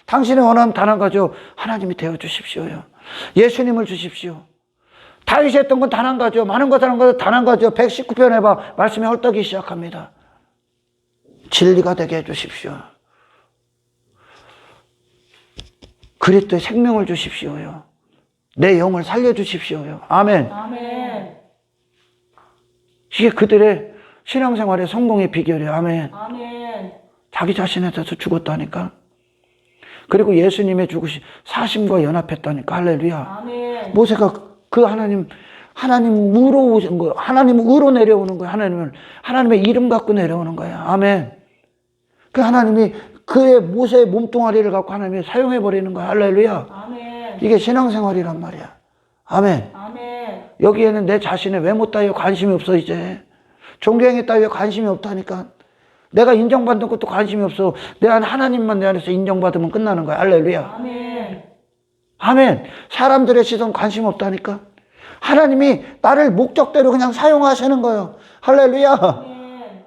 당신의 원함은 단 한 가지요. 하나님이 되어 주십시오요. 예수님을 주십시오. 다윗이 했던 건 단 한 가지요. 많은 것 하는 것은 단 한 가지요. 119편 해봐. 말씀이 헐떡이기 시작합니다. 진리가 되게 해주십시오. 그리스도의 생명을 주십시오요. 내 영을 살려주십시오요. 아멘. 아멘. 이게 그들의 신앙생활의 성공의 비결이에요. 아멘. 아멘. 자기 자신에 대해서 죽었다니까. 그리고 예수님의 죽으신 사심과 연합했다니까. 할렐루야. 아멘. 모세가 그 하나님으로 오신 거예요. 하나님으로 내려오는 거예요. 하나님의 이름 갖고 내려오는 거예요. 아멘. 그 하나님이 그의 모세의 몸뚱아리를 갖고 하나님이 사용해 버리는 거예요. 할렐루야. 아멘. 이게 신앙생활이란 말이야. 아멘. 아멘. 여기에는 내 자신의 외모 따위에 관심이 없어. 이제 존경에 따위에 관심이 없다니까. 내가 인정받는 것도 관심이 없어. 내 안 하나님만 내 안에서 인정받으면 끝나는 거야. 할렐루야. 아멘. 아멘. 사람들의 시선 관심 없다니까. 하나님이 나를 목적대로 그냥 사용하시는 거예요. 할렐루야. 아멘.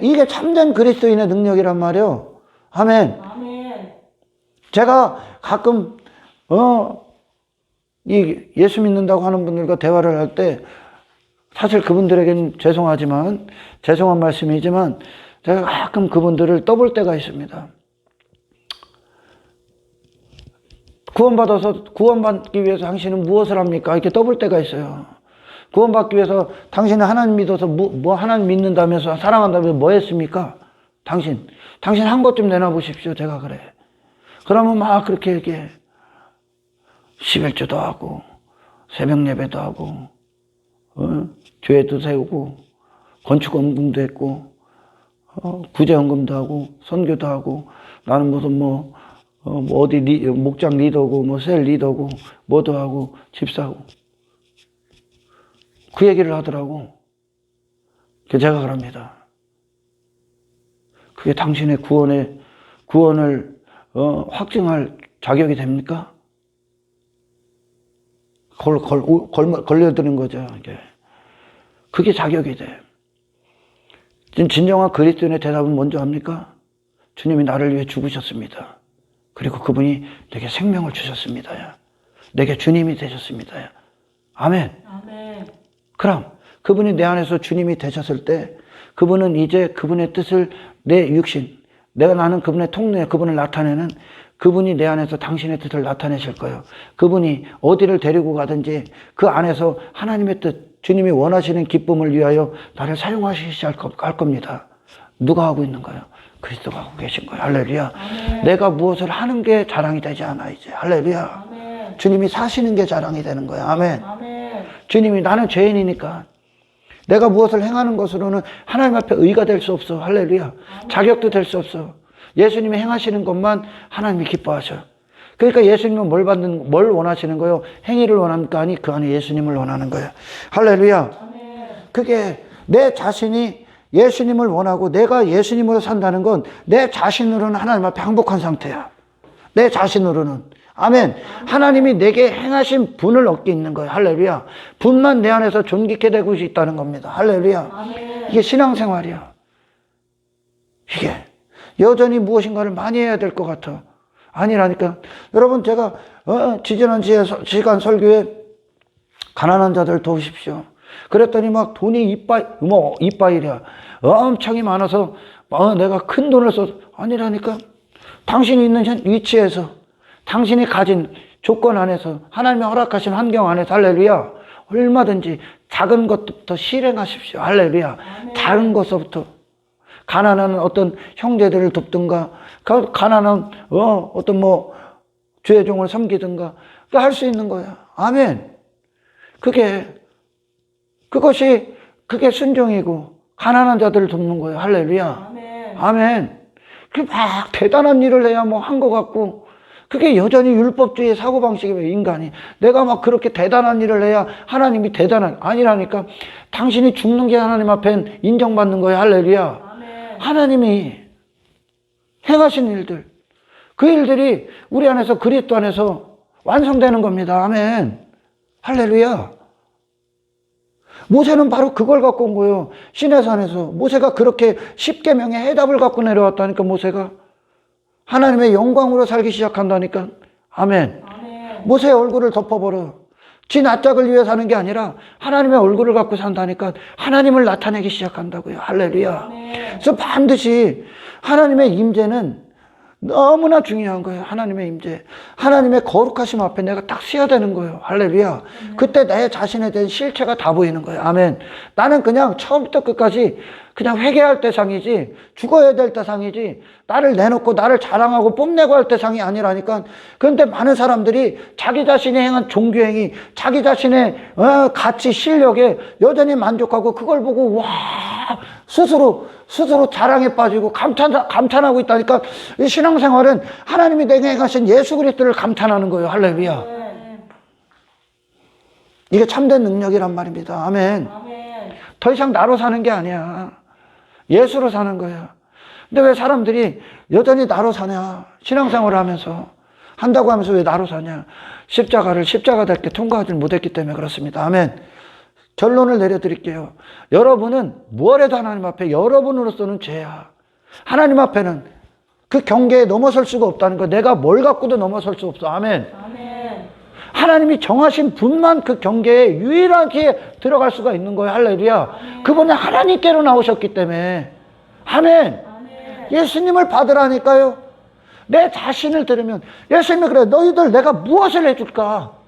이게 참된 그리스도인의 능력이란 말이에요. 아멘. 아멘. 제가 가끔 이 예수 믿는다고 하는 분들과 대화를 할 때 사실 그분들에게는 죄송한 말씀이지만 제가 가끔 그분들을 떠볼 때가 있습니다. 구원받기 위해서 당신은 무엇을 합니까? 이렇게 떠볼 때가 있어요. 구원받기 위해서 당신은 하나님 믿어서 하나님 믿는다면서 사랑한다면서 뭐 했습니까? 당신 한 것 좀 내놔보십시오. 제가 그래. 그러면 막 그렇게 얘기해. 11조도 하고 새벽 예배도 하고 교회도 세우고 건축원금도 했고 구제원금도 하고 선교도 하고 나는 무슨 어디 목장 리더고 셀 리더고 뭐도 하고 집사고 그 얘기를 하더라고. 제가 그럽니다. 그게 당신의 구원을 확증할 자격이 됩니까? 걸려드는 거죠. 그게 자격이 돼. 진정한 그리스도인의 대답은 먼저 합니까? 주님이 나를 위해 죽으셨습니다. 그리고 그분이 내게 생명을 주셨습니다. 내게 주님이 되셨습니다. 아멘. 아멘. 그럼 그분이 내 안에서 주님이 되셨을 때 그분은 이제 그분의 뜻을 내 육신, 나는 그분의 통로에 그분을 나타내는 그분이 내 안에서 당신의 뜻을 나타내실 거예요. 그분이 어디를 데리고 가든지 그 안에서 하나님의 뜻, 주님이 원하시는 기쁨을 위하여 나를 사용하시기 할 겁니다. 누가 하고 있는 거예요? 그리스도가 하고 계신 거예요. 할렐루야. 아멘. 내가 무엇을 하는 게 자랑이 되지 않아 이제. 할렐루야. 아멘. 주님이 사시는 게 자랑이 되는 거예요. 아멘. 아멘. 주님이 나는 죄인이니까 내가 무엇을 행하는 것으로는 하나님 앞에 의가 될 수 없어. 할렐루야. 자격도 될 수 없어. 예수님이 행하시는 것만 하나님이 기뻐하셔. 그러니까 예수님은 뭘 원하시는 거예요? 행위를 원합니까? 아니, 그 안에 예수님을 원하는 거예요. 할렐루야. 아멘. 그게 내 자신이 예수님을 원하고 내가 예수님으로 산다는 건 내 자신으로는 하나님 앞에 항복한 상태야. 내 자신으로는. 아멘. 하나님이 내게 행하신 분을 얻게 있는 거예요. 할렐루야. 분만 내 안에서 존귀케 되고 있다는 겁니다. 할렐루야. 아멘. 이게 신앙생활이야. 이게 여전히 무엇인가를 많이 해야 될 것 같아. 아니라니까. 여러분, 제가 지지난 시간 설교에 가난한 자들 도우십시오. 그랬더니 막 돈이 이빠이랴. 엄청이 많아서 내가 큰 돈을 아니라니까. 당신이 있는 위치에서 당신이 가진 조건 안에서 하나님이 허락하신 환경 안에서 할렐루야. 얼마든지 작은 것부터 실행하십시오. 할렐루야. 아멘. 작은 것부터. 가난한 어떤 형제들을 돕든가, 가난한 어떤 주의 종을 섬기든가, 할 수 있는 거야. 아멘. 그게 순종이고 가난한 자들을 돕는 거예요. 할렐루야. 아멘. 아멘. 막 대단한 일을 해야 한 것 같고, 그게 여전히 율법주의 사고방식이에요. 인간이 내가 막 그렇게 대단한 일을 해야 하나님이 아니라니까. 당신이 죽는 게 하나님 앞엔 인정받는 거예요. 할렐루야. 하나님이 행하신 일들, 그 일들이 우리 안에서 그리스도 안에서 완성되는 겁니다. 아멘. 할렐루야. 모세는 바로 그걸 갖고 온 거예요. 시내산에서 모세가 그렇게 10계명의 해답을 갖고 내려왔다니까. 모세가 하나님의 영광으로 살기 시작한다니까. 아멘. 아멘. 모세의 얼굴을 덮어버려. 지 낯짝을 위해 사는 게 아니라 하나님의 얼굴을 갖고 산다니까. 하나님을 나타내기 시작한다고요. 할렐루야. 아멘. 그래서 반드시 하나님의 임재는 너무나 중요한 거예요. 하나님의 임재, 하나님의 거룩하심 앞에 내가 딱 서야 되는 거예요. 할렐루야. 그때 내 자신에 대한 실체가 다 보이는 거예요. 아멘. 나는 그냥 처음부터 끝까지 그냥 회개할 대상이지, 죽어야 될 대상이지, 나를 내놓고 나를 자랑하고 뽐내고 할 대상이 아니라니까. 그런데 많은 사람들이 자기 자신이 행한 종교행위, 자기 자신의 가치, 실력에 여전히 만족하고 그걸 보고 와 스스로 자랑에 빠지고 감탄하고 있다니까. 이 신앙생활은 하나님이 내게 행하신 예수 그리스도를 감탄하는 거예요. 할렐루야. 이게 참된 능력이란 말입니다. 아멘. 더 이상 나로 사는 게 아니야. 예수로 사는 거야. 근데 왜 사람들이 여전히 나로 사냐? 신앙생활을 하면서 한다고 하면서 왜 나로 사냐? 십자가답게 통과하지 못했기 때문에 그렇습니다. 아멘. 결론을 내려드릴게요. 여러분은 무엇에도 하나님 앞에 여러분으로서는 죄야. 하나님 앞에는 그 경계에 넘어설 수가 없다는 거. 내가 뭘 갖고도 넘어설 수 없어. 아멘. 아멘. 하나님이 정하신 분만 그 경계에 유일하게 들어갈 수가 있는 거예요. 할렐루야. 그분은 하나님께로 나오셨기 때문에. 아멘. 아멘. 예수님을 받으라니까요. 내 자신을 들으면 예수님이 그래. 너희들 내가 무엇을 해줄까?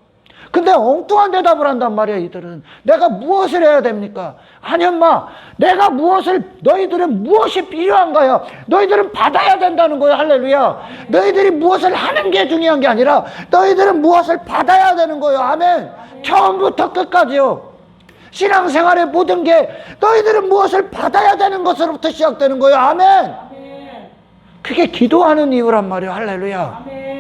근데 엉뚱한 대답을 한단 말이야. 이들은 내가 무엇을 해야 됩니까? 아니 엄마, 내가 너희들은 무엇이 필요한가요? 너희들은 받아야 된다는 거예요. 할렐루야. 너희들이 무엇을 하는 게 중요한 게 아니라 너희들은 무엇을 받아야 되는 거예요. 아멘. 처음부터 끝까지요. 신앙생활의 모든 게 너희들은 무엇을 받아야 되는 것으로부터 시작되는 거예요. 아멘. 아멘. 그게 기도하는 이유란 말이에요. 할렐루야. 아멘.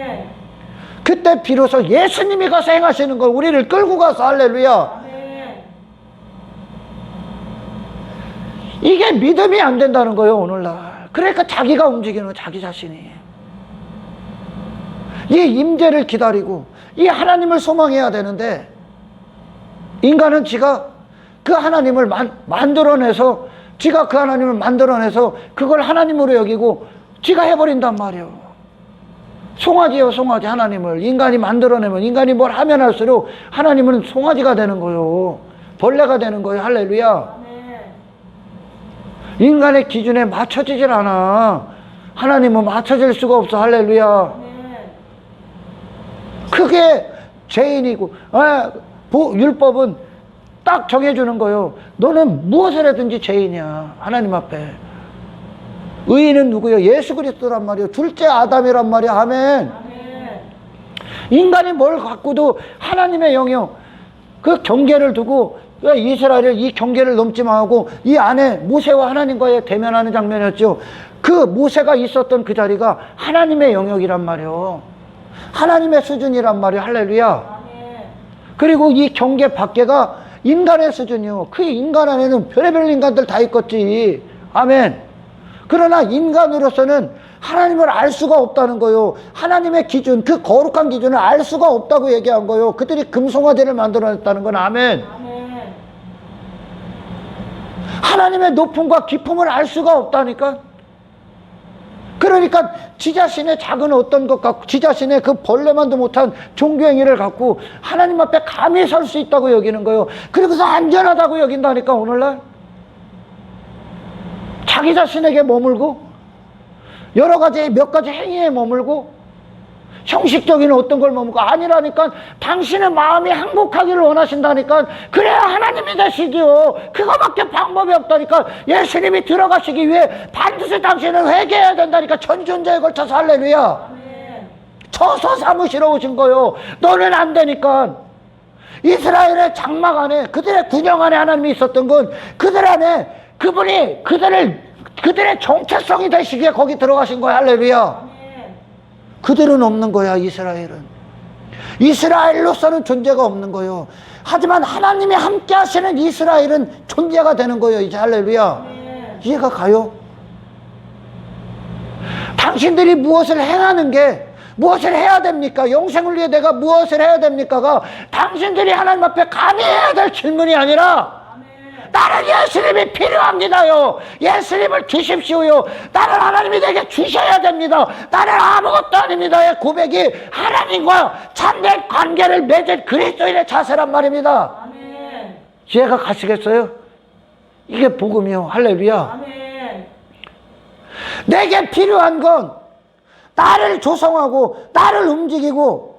그때 비로소 예수님이 가서 행하시는 거, 우리를 끌고 가서. 할렐루야. 아멘. 이게 믿음이 안 된다는 거예요. 오늘날. 그러니까 자기가 움직이는 자기 자신이. 이 임재를 기다리고 이 하나님을 소망해야 되는데 인간은 지가 그 하나님을 만들어내서 지가 그 하나님을 만들어내서 그걸 하나님으로 여기고 지가 해버린단 말이에요. 송아지요, 송아지. 하나님을 인간이 만들어내면 인간이 뭘 하면 할수록 하나님은 송아지가 되는 거예요. 벌레가 되는 거예요. 할렐루야. 아멘. 인간의 기준에 맞춰지질 않아. 하나님은 맞춰질 수가 없어. 할렐루야. 아멘. 그게 죄인이고, 율법은 딱 정해주는 거예요. 너는 무엇을 하든지 죄인이야. 하나님 앞에. 의인은 누구요? 예수 그리스도란 말이에요. 둘째 아담이란 말이야. 아멘. 아멘. 인간이 뭘 갖고도 하나님의 영역, 그 경계를 두고 이스라엘을 이 경계를 넘지만 하고 이 안에 모세와 하나님과의 대면하는 장면이었죠. 그 모세가 있었던 그 자리가 하나님의 영역이란 말이에요. 하나님의 수준이란 말이에요. 할렐루야. 아멘. 그리고 이 경계 밖에가 인간의 수준이요. 그 인간 안에는 별의별 인간들 다 있겠지. 아멘. 그러나 인간으로서는 하나님을 알 수가 없다는 거요. 하나님의 기준, 그 거룩한 기준을 알 수가 없다고 얘기한 거요. 그들이 금송아지를 만들어냈다는 건. 아멘. 아멘. 하나님의 높음과 깊음을 알 수가 없다니까. 그러니까 지 자신의 작은 어떤 것 갖고 지 자신의 그 벌레만도 못한 종교행위를 갖고 하나님 앞에 감히 설 수 있다고 여기는 거예요. 그리고서 안전하다고 여긴다니까. 오늘날 자기 자신에게 머물고 여러 가지 몇 가지 행위에 머물고 형식적인 어떤 걸 머물고 아니라니까. 당신의 마음이 행복하기를 원하신다니까. 그래야 하나님이 되시지요. 그거밖에 방법이 없다니까. 예수님이 들어가시기 위해 반드시 당신은 회개해야 된다니까. 전존재에 걸쳐서. 할렐루야. 아멘. 처소 삼으시러 오신 거요. 너는 안 되니까. 이스라엘의 장막 안에, 그들의 군영 안에 하나님이 있었던 건 그들 안에 그분이 그들의 정체성이 되시기에 거기 들어가신 거야. 할렐루야. 아멘. 그들은 없는 거야. 이스라엘은. 이스라엘로서는 존재가 없는 거예요. 하지만 하나님이 함께 하시는 이스라엘은 존재가 되는 거예요. 이제. 할렐루야. 아멘. 이해가 가요? 당신들이 무엇을 행하는 게 무엇을 해야 됩니까? 영생을 위해 내가 무엇을 해야 됩니까가 당신들이 하나님 앞에 감히 해야 될 질문이 아니라 나는 예수님이 필요합니다요. 예수님을 주십시오요. 나는 하나님이 내게 주셔야 됩니다. 나는 아무것도 아닙니다의 고백이 하나님과 참된 관계를 맺은 그리스도인의 자세란 말입니다. 아멘. 이해가 가시겠어요? 이게 복음이요. 할렐루야. 아멘. 내게 필요한 건 나를 조성하고 나를 움직이고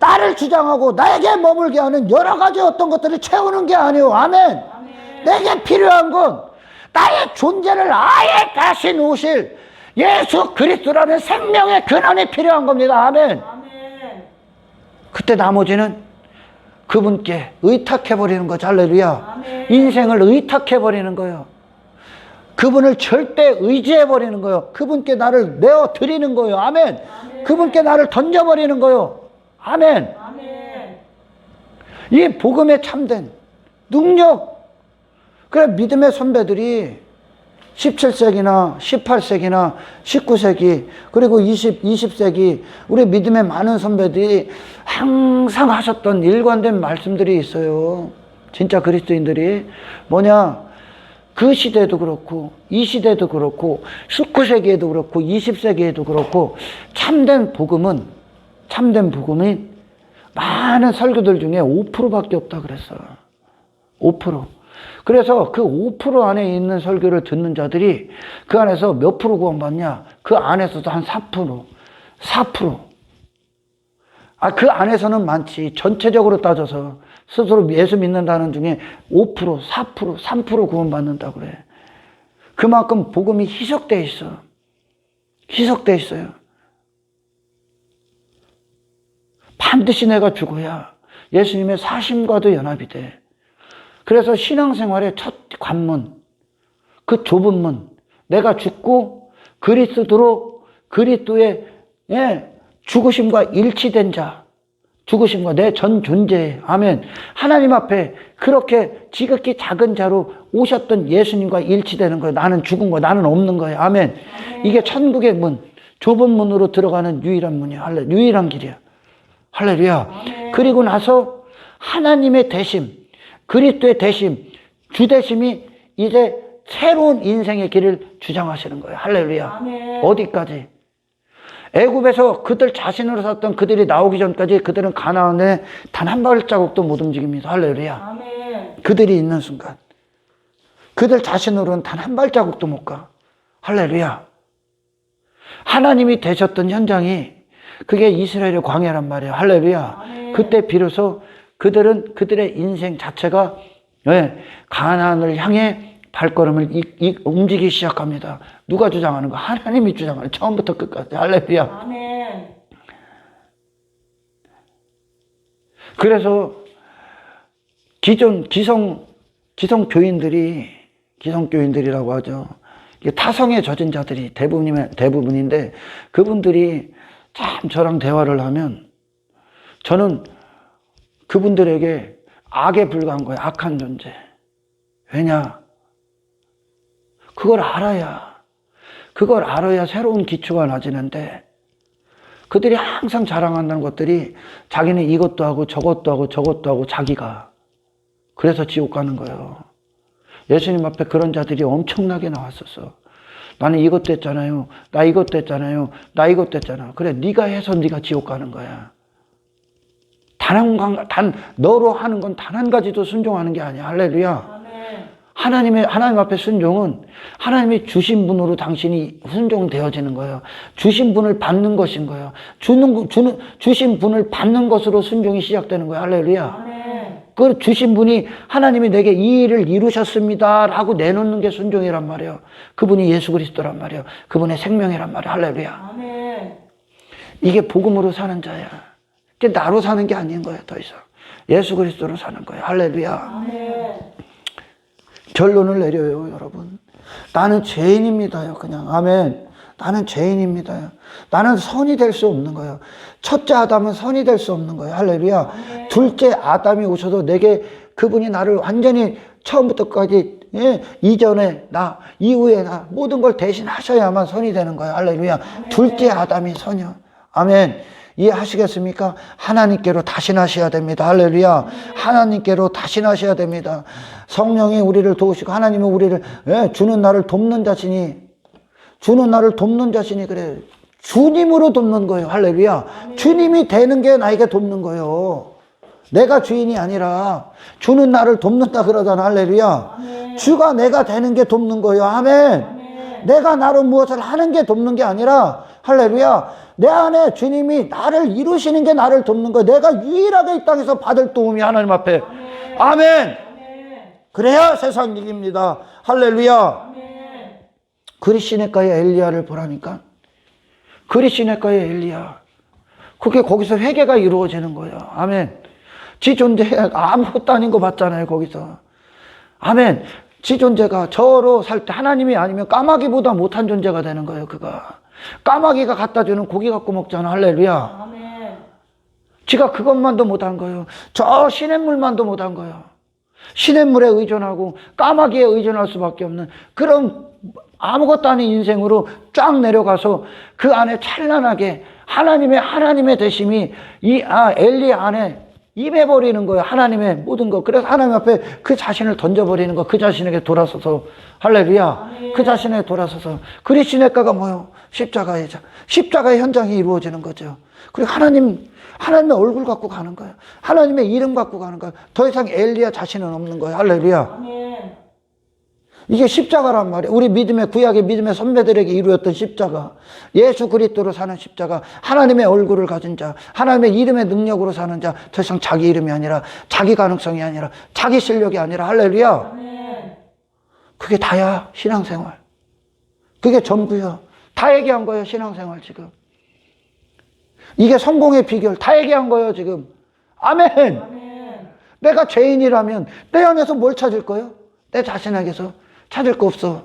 나를 주장하고 나에게 머물게 하는 여러 가지 어떤 것들을 채우는 게 아니오. 아멘. 아멘. 내게 필요한 건 나의 존재를 아예 다시 놓으실 예수 그리스도라는 생명의 근원이 필요한 겁니다. 아멘. 아멘. 그때 나머지는 그분께 의탁해버리는 거죠. 할렐루야. 아멘. 인생을 의탁해버리는 거예요. 그분을 절대 의지해버리는 거예요. 그분께 나를 내어드리는 거예요. 아멘. 아멘. 그분께 나를 던져버리는 거예요. 아멘. 아멘. 이 복음에 참된 능력. 그래, 믿음의 선배들이 17세기나 18세기나 19세기 그리고 20세기 우리 믿음의 많은 선배들이 항상 하셨던 일관된 말씀들이 있어요. 진짜 그리스도인들이 뭐냐, 그 시대도 그렇고 이 시대도 그렇고 19세기에도 그렇고 20세기에도 그렇고 참된 복음이 많은 설교들 중에 5%밖에 없다 그랬어요. 5%. 그래서 그 5% 안에 있는 설교를 듣는 자들이 그 안에서 몇 프로 구원받냐? 그 안에서도 한 4%. 4%. 그 안에서는 많지. 전체적으로 따져서 스스로 예수 믿는다는 중에 5%, 4%, 3% 구원받는다고 그래. 그만큼 복음이 희석돼 있어. 희석돼 있어요. 반드시 내가 죽어야 예수님의 사심과도 연합이 돼. 그래서 신앙생활의 첫 관문, 그 좁은 문, 내가 죽고 그리스도의 죽으심과 일치된 자, 죽으심과 내 전 존재, 아멘. 하나님 앞에 그렇게 지극히 작은 자로 오셨던 예수님과 일치되는 거예요. 나는 죽은 거, 나는 없는 거예요. 아멘. 이게 천국의 문, 좁은 문으로 들어가는 유일한 문이야. 유일한 길이야. 할렐루야. 그리고 나서 하나님의 대심, 그리스도의 대심, 주대심이 이제 새로운 인생의 길을 주장하시는 거예요. 할렐루야. 아멘. 어디까지? 애굽에서 그들 자신으로 살던 그들이 나오기 전까지 그들은 가나안에 단 한 발자국도 못 움직입니다. 할렐루야. 아멘. 그들이 있는 순간 그들 자신으로는 단 한 발자국도 못 가. 할렐루야. 하나님이 되셨던 현장이 그게 이스라엘의 광야란 말이에요. 할렐루야. 아멘. 그때 비로소 그들은 그들의 인생 자체가 가나안을 향해 발걸음을 움직이기 시작합니다. 누가 주장하는 거? 하나님이 주장하는, 처음부터 끝까지. 할렐루야. 아멘. 그래서 기성 교인들이라고 하죠. 타성에 젖은 자들이 대부분인데 그분들이 참 저랑 대화를 하면 저는 그분들에게 악에 불과한 거예요. 악한 존재. 왜냐? 그걸 알아야 새로운 기초가 나지는데 그들이 항상 자랑한다는 것들이 자기는 이것도 하고 저것도 하고 자기가. 그래서 지옥 가는 거예요. 예수님 앞에 그런 자들이 엄청나게 나왔었어. 나는 이것도 했잖아요. 나 이것도 했잖아요. 나 이것도 했잖아. 그래, 네가 해서 네가 지옥 가는 거야. 너로 하는 건 단 한 가지도 순종하는 게 아니야. 할렐루야. 하나님 앞에 순종은 하나님이 주신 분으로 당신이 순종되어지는 거예요. 주신 분을 받는 것인 거예요. 주신 분을 받는 것으로 순종이 시작되는 거예요. 할렐루야. 그 주신 분이 하나님이 내게 이 일을 이루셨습니다 라고 내놓는 게 순종이란 말이에요. 그분이 예수 그리스도란 말이에요. 그분의 생명이란 말이에요. 할렐루야. 이게 복음으로 사는 자야. 이게 나로 사는 게 아닌 거예요. 더 이상 예수 그리스도로 사는 거예요. 할렐루야. 결론을 내려요, 여러분. 나는 죄인입니다요. 그냥 아멘. 나는 죄인입니다요. 나는 선이 될 수 없는 거예요. 첫째 아담은 선이 될 수 없는 거예요. 할렐루야. 둘째 아담이 오셔도 내게 그분이 나를 완전히 처음부터까지 이전에 나, 이후에 나 모든 걸 대신하셔야만 선이 되는 거예요. 할렐루야. 둘째 아담이 선이요. 아멘. 이해하시겠습니까? 하나님께로 다신하셔야 됩니다. 할렐루야. 하나님께로 다신하셔야 됩니다. 성령이 우리를 도우시고 하나님은 우리를 주는 나를 돕는 자신이 그래. 주님으로 돕는 거예요. 할렐루야. 주님이 되는 게 나에게 돕는 거예요. 내가 주인이 아니라 주는 나를 돕는다 그러잖아. 할렐루야. 주가 내가 되는 게 돕는 거예요. 아멘. 내가 나로 무엇을 하는 게 돕는 게 아니라 할렐루야. 내 안에 주님이 나를 이루시는 게 나를 돕는 거야. 내가 유일하게 이 땅에서 받을 도움이 하나님 앞에. 아멘. 그래야 세상 이깁니다. 할렐루야. 그리 시냇가에 엘리야를 보라니까. 그리 시냇가에 엘리야. 그게 거기서 회개가 이루어지는 거예요. 아멘. 지 존재 아무것도 아닌 거 봤잖아요, 거기서. 아멘. 지 존재가 저로 살 때 하나님이 아니면 까마귀보다 못한 존재가 되는 거예요, 그가. 까마귀가 갖다 주는 고기 갖고 먹잖아. 할렐루야. 아멘. 지가 그것만도 못한 거예요. 저 시냇물만도 못한 거예요. 시냇물에 의존하고 까마귀에 의존할 수밖에 없는 그런 아무것도 아닌 인생으로 쫙 내려가서 그 안에 찬란하게 하나님의 되심이 엘리 안에 임해버리는 거예요. 하나님의 모든 것. 그래서 하나님 앞에 그 자신을 던져버리는 거. 그 자신에게 돌아서서. 할렐루야. 아멘. 그 자신에게 돌아서서. 그리 시냇가가 뭐요? 십자가의 현장이 이루어지는 거죠. 그리고 하나님의 얼굴 갖고 가는 거예요. 하나님의 이름 갖고 가는 거예요. 더 이상 엘리야 자신은 없는 거예요. 할렐루야. 아멘. 이게 십자가란 말이에요. 우리 구약의 믿음의 선배들에게 이루었던 십자가. 예수 그리스도로 사는 십자가. 하나님의 얼굴을 가진 자. 하나님의 이름의 능력으로 사는 자. 더 이상 자기 이름이 아니라, 자기 가능성이 아니라, 자기 실력이 아니라. 할렐루야. 아멘. 그게 다야, 신앙생활. 그게 전부야. 다 얘기한 거예요, 신앙생활 지금. 이게 성공의 비결. 다 얘기한 거예요, 지금. 아멘. 아멘. 내가 죄인이라면 내 안에서 뭘 찾을 거예요? 내 자신에게서 찾을 거 없어.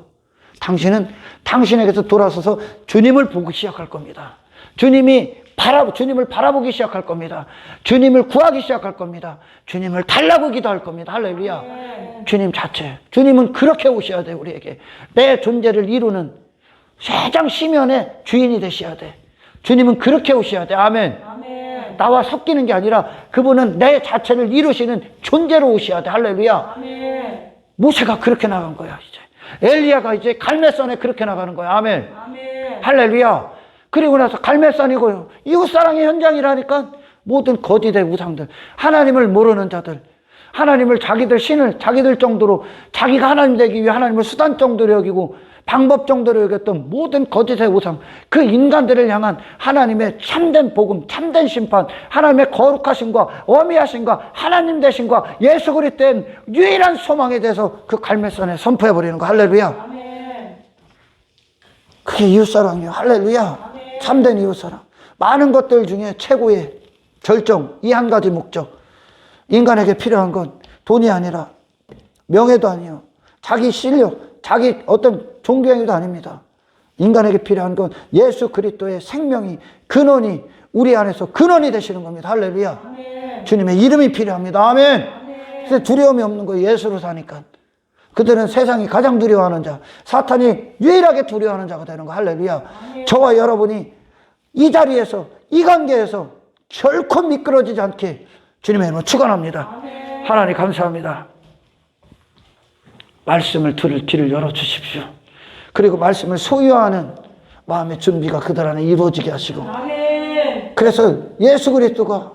당신은 당신에게서 돌아서서 주님을 보기 시작할 겁니다. 주님을 바라보기 시작할 겁니다. 주님을 구하기 시작할 겁니다. 주님을 달라고 기도할 겁니다. 할렐루야. 아멘. 주님 자체. 주님은 그렇게 오셔야 돼, 우리에게. 내 존재를 이루는 세상 시면의 주인이 되셔야 돼. 주님은 그렇게 오셔야 돼. 아멘. 아멘. 나와 섞이는 게 아니라 그분은 내 자체를 이루시는 존재로 오셔야 돼. 할렐루야. 아멘. 모세가 그렇게 나간 거야, 이제. 엘리야가 이제 갈멜산에 그렇게 나가는 거야. 아멘. 아멘. 할렐루야. 그리고 나서 갈멜산이고요. 이웃사랑의 현장이라니까. 모든 거짓의 우상들, 하나님을 모르는 자들, 하나님을 자기들 정도로, 자기가 하나님 되기 위해 하나님을 수단 정도로 여기고 방법 정도로 여겼던 모든 거짓의 우상, 그 인간들을 향한 하나님의 참된 복음, 참된 심판, 하나님의 거룩하심과 어미하심과 하나님 되심과 예수 그리스도의 유일한 소망에 대해서 그 갈멜산에 선포해버리는 거. 할렐루야. 아멘. 그게 이웃사랑이에요. 할렐루야. 아멘. 참된 이웃사랑. 많은 것들 중에 최고의 결정, 이 한 가지 목적. 인간에게 필요한 건 돈이 아니라 명예도 아니요, 자기 실력, 자기 어떤 존경도 아닙니다. 인간에게 필요한 건 예수 그리스도의 생명이, 근원이 우리 안에서 근원이 되시는 겁니다. 할렐루야. 아멘. 주님의 이름이 필요합니다. 아멘. 아멘. 그래서 두려움이 없는 거예요. 예수로 사니까. 그들은 세상이 가장 두려워하는 자, 사탄이 유일하게 두려워하는 자가 되는 거. 할렐루야. 아멘. 저와 여러분이 이 자리에서, 이 관계에서 결코 미끄러지지 않게 주님의 이름으로 축원합니다. 아멘. 하나님 감사합니다. 말씀을 들을 길을 열어주십시오. 그리고 말씀을 소유하는 마음의 준비가 그들 안에 이루어지게 하시고, 아멘. 그래서 예수 그리스도가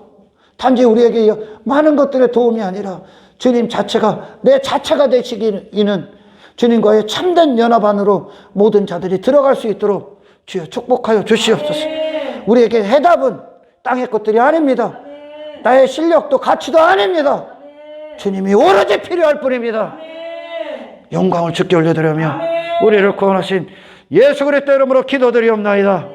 단지 우리에게 많은 것들의 도움이 아니라 주님 자체가, 내 자체가 되시기는 주님과의 참된 연합 안으로 모든 자들이 들어갈 수 있도록 주여 축복하여 주시옵소서. 아멘. 우리에게 해답은 땅의 것들이 아닙니다. 아멘. 나의 실력도 가치도 아닙니다. 아멘. 주님이 오로지 필요할 뿐입니다. 아멘. 영광을 주께 올려드리며 아멘. 우리를 구원하신 예수 그리스도 이름으로 기도드리옵나이다.